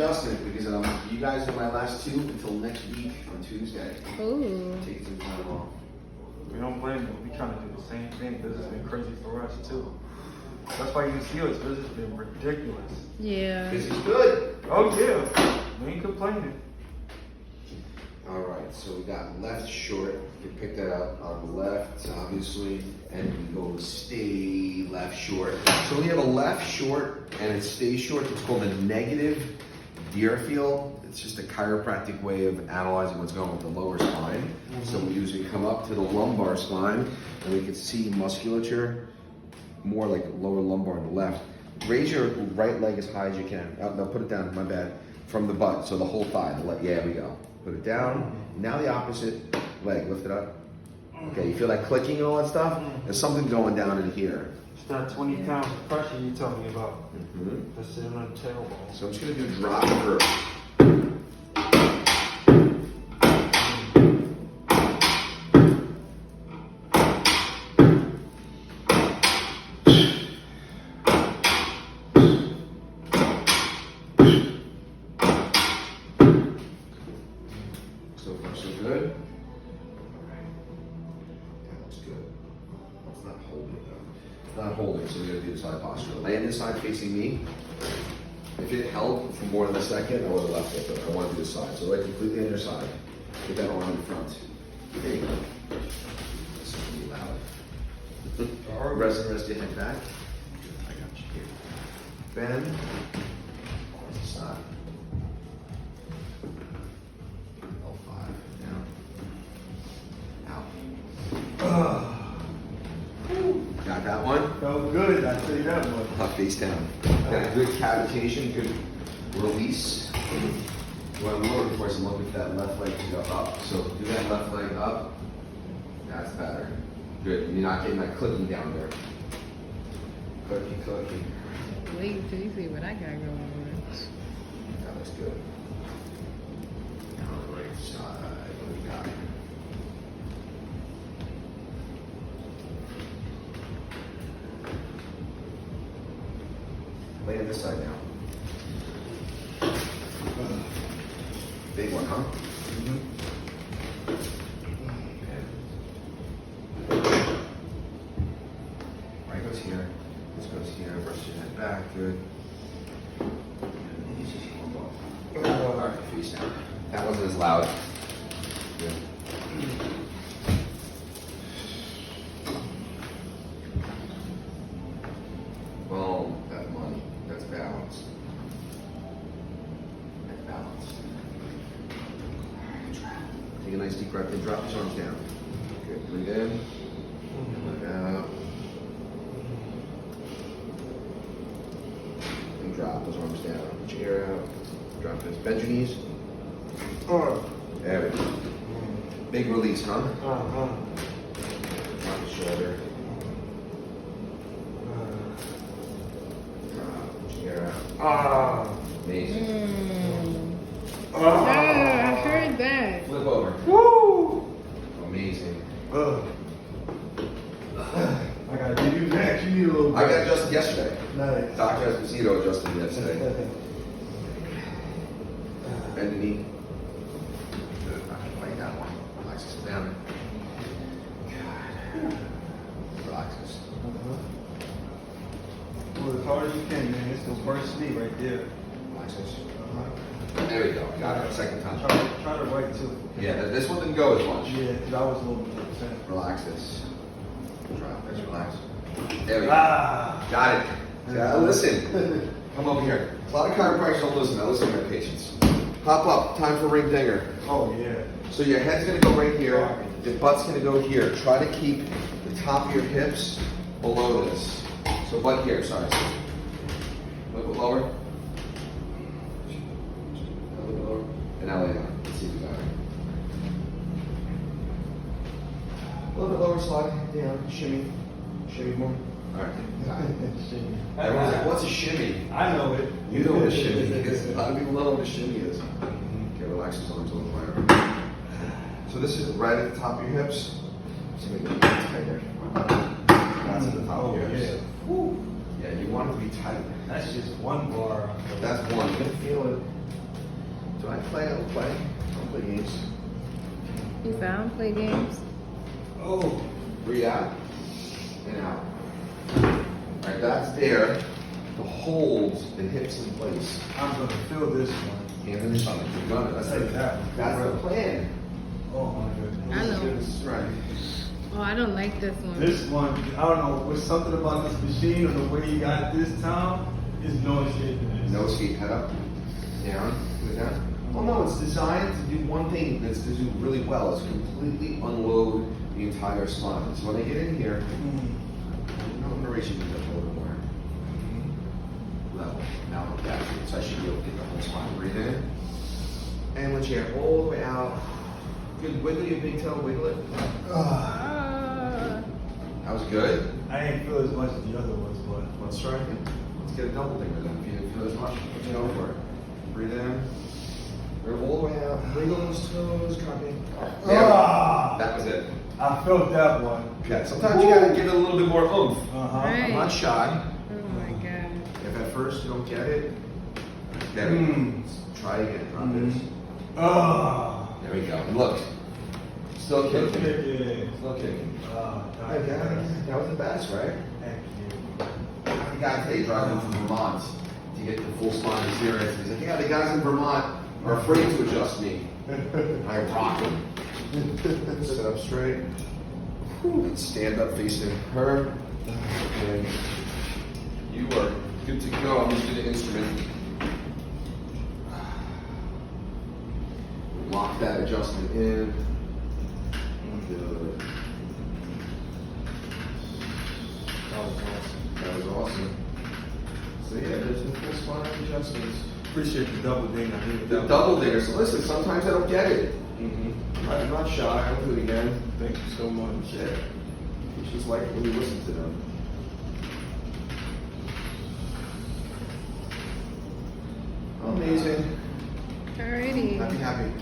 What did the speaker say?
adjustment because you guys are my last two until next week on Tuesday. Ooh. Taking some time off. We don't blame them. We trying to do the same thing. This has been crazy for us too. That's why you see us. This has been ridiculous. Yeah. This is good. Oh yeah, we ain't complaining. All right, so we got left short. You can pick that up on the left, obviously, and we go stay left short. So we have a left short and a stay short. It's called a negative Deerfield. It's just a chiropractic way of analyzing what's going on with the lower spine. So we usually come up to the lumbar spine, and we can see musculature, more like lower lumbar on the left. Raise your right leg as high as you can. Oh, no, put it down, my bad. From the butt, so the whole thigh. Yeah, we go. Put it down. Now the opposite leg, lift it up. Okay, you feel that clicking and all that stuff? There's something going down in here. It's that 20 pounds of pressure you talking about. Mm-hmm. That's sitting on the tailbone. So I'm just gonna do drop first. So far, so good. That looks good. It's not holding it though. It's not holding, so we gotta do the side posture. Land this side facing me. If it held for more than a second, I would have left it, but I want to do this side. So lay completely on your side. Get that arm in front. There you go. This is gonna be loud. Rest your head back. I got you here. Bend. Towards the side. L5. Down. Out. Got that one? Felt good, I tell you that much. Face down. Got a good cavitation, good release. What I'm looking for is I'm looking for that left leg to go up. So do that left leg up. That's better. Good. You're not getting that clicking down there. Clicking. Wait till you see what I got going on. That looks good. Down the right side. What do we got? Lay on this side now. Big one, huh? Okay. Right goes here. This goes here. Brush your head back. Good. Alright, face down. That wasn't as loud. Good. Well, that money. That's balanced. That's balanced. Take a nice deep breath in. Drop his arms down. Good. Breathe in. And let out. And drop those arms down. Put your air out. Drop this. Bend your knees. There we go. Big release, huh? Drop the shoulder. Drop. Put your air out. Amazing. I heard that. Flip over. Woo! Amazing. I gotta give you back. You need a little I got adjusted yesterday. Nice. Dr. Esposito adjusted me yesterday. Bend the knee. Good. I can fight that one. Relax this down. Good. Relax this. Well, as hard as you can, man. It's the first knee right there. Relax this. There we go. Got it. Second time. Try to right too. Yeah, this one didn't go as much. Yeah, because I was a little bit upset. Relax this. Drop this. Relax. There we go. Ah! Got it. Yeah, listen. Come over here. A lot of chiropractors don't listen. I listen to my patients. Hop up. Time for ring dinger. Oh, yeah. So your head's gonna go right here. Your butt's gonna go here. Try to keep the top of your hips below this. So butt here, sorry. A little bit lower. A little bit lower. And now lay down. Let's see if we got it. A little bit lower, slide down, shimmy. Shimmy more. Alright, got it. Everyone's like, what's a shimmy? I know it. You know what a shimmy is. A lot of people don't know what a shimmy is. Okay, relax your arms a little higher. So this is right at the top of your hips. So make it tighter. That's at the top of your hips. Woo. Yeah, you want it to be tight. That's just one bar. That's one. You're gonna feel it I play games. You found play games? Oh. Breathe out and out. Alright, that's there to hold the hips in place. I'm gonna feel this one. Hands in the stomach. You're gonna. That's Take it. that one. That's the plan. Oh my goodness. I know. This is right. Oh, I don't like this one. This one, I don't know, what's something about this machine or the way you got it this time is no escaping this. No escape. Head up. Down. Put it down. Well, no, it's designed to do one thing that's to do really well. Is completely unload the entire spine. So when I get in here, I'm gonna raise you a little bit more. Level. Now look back. So I should be able to get the whole spine. Breathe in. And let your hair all the way out. Good. Wiggle your big toe. Wiggle it. Ah. That was good. I ain't feel as much as the other ones, but Let's try it. Let's get a double dinger then. If you didn't feel as much, go for it. Breathe in. We're all the way out. Wiggle those toes, copy. Ah. That was it. I felt that one. Okay. Sometimes you gotta give it a little bit more oomph. Uh-huh. Right. I'm not shy. Oh my god. If at first you don't get it, get it. Mm. Try again. Drop this. Ah. There we go. And look. Still kicking. Yeah. Still kicking. Ah, Hey, that was the best, right? Thank you. The guy today driving from Vermont to get the full spine experience. He's like, yeah, the guys in Vermont are afraid to adjust me. I rock them. Sit up straight. Whew. Stand up facing her. And you are good to go. I'm just the instrument. Lock that adjustment in. Good. That was awesome. So yeah, there's the full spine adjustments. Appreciate the double ding. I need The double there. So listen, sometimes I don't get it. Mm-hmm. I'm not shy. I'll do it again. Thank you so much. Shit. It's just like when you listen to them. Amazing. Alrighty. Happy.